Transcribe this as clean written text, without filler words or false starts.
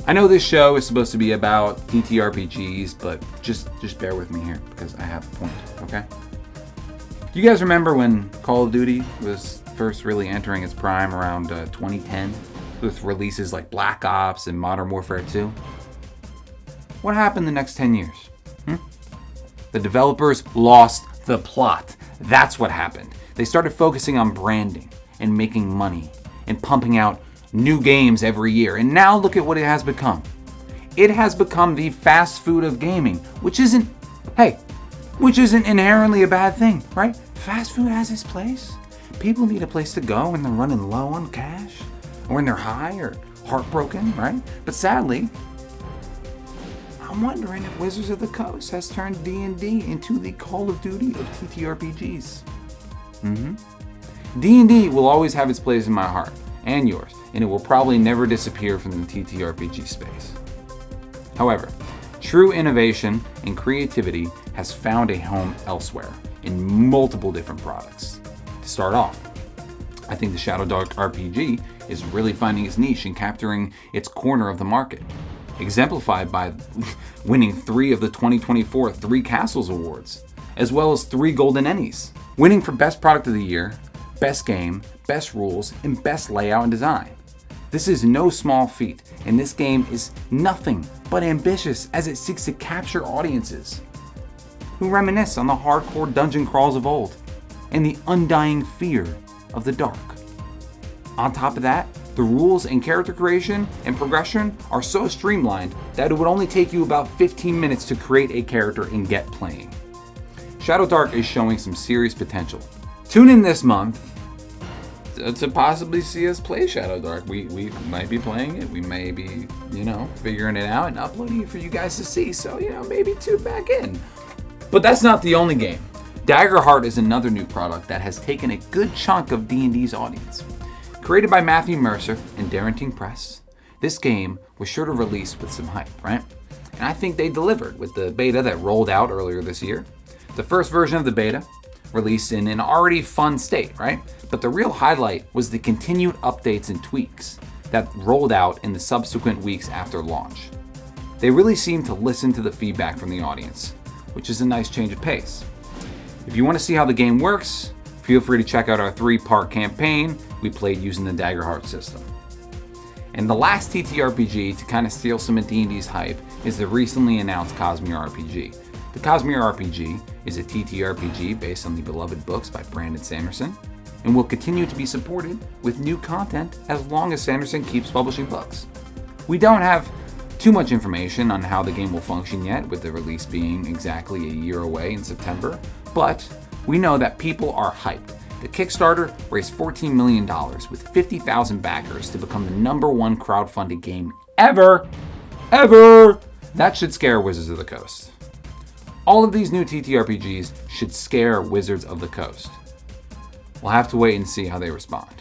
I know this show is supposed to be about TTRPGs, but just bear with me here because I have a point, okay? Do you guys remember when Call of Duty was first really entering its prime around 2010 with releases like Black Ops and Modern Warfare 2? What happened the next 10 years? The developers lost the plot. That's what happened. They started focusing on branding and making money and pumping out new games every year. And now look at what it has become. It has become the fast food of gaming, which isn't inherently a bad thing, right? Fast food has its place. People need a place to go when they're running low on cash or when they're high or heartbroken, right? But sadly, I'm wondering if Wizards of the Coast has turned D&D into the Call of Duty of TTRPGs. D&D will always have its place in my heart and yours, and it will probably never disappear from the TTRPG space. However, true innovation and creativity has found a home elsewhere in multiple different products. To start off, I think the Shadowdark RPG is really finding its niche and capturing its corner of the market, exemplified by winning 3 of the 2024 Three Castles Awards, as well as 3 Golden Ennies, winning for Best Product of the Year, Best Game, Best Rules, and Best Layout and Design. This is no small feat, and this game is nothing but ambitious as it seeks to capture audiences who reminisce on the hardcore dungeon crawls of old and the undying fear of the dark. On top of that, the rules and character creation and progression are so streamlined that it would only take you about 15 minutes to create a character and get playing. Shadowdark is showing some serious potential. Tune in this month to possibly see us play Shadowdark. We might be playing it. We may be, figuring it out and uploading it for you guys to see. So, maybe tune back in. But that's not the only game. Dagger Heart is another new product that has taken a good chunk of D&D's audience. Created by Matthew Mercer and Darrenting Press, this game was sure to release with some hype, right? And I think they delivered with the beta that rolled out earlier this year. The first version of the beta released in an already fun state, right? But the real highlight was the continued updates and tweaks that rolled out in the subsequent weeks after launch. They really seemed to listen to the feedback from the audience, which is a nice change of pace. If you want to see how the game works, feel free to check out our 3-part campaign we played using the Dagger Heart system. And the last TTRPG to kind of steal some of D&D's hype is the recently announced Cosmere RPG. The Cosmere RPG is a TTRPG based on the beloved books by Brandon Sanderson, and will continue to be supported with new content as long as Sanderson keeps publishing books. We don't have too much information on how the game will function yet, with the release being exactly a year away in September, but we know that people are hyped. The Kickstarter raised $14 million with 50,000 backers to become the #1 crowdfunded game ever! That should scare Wizards of the Coast. All of these new TTRPGs should scare Wizards of the Coast. We'll have to wait and see how they respond.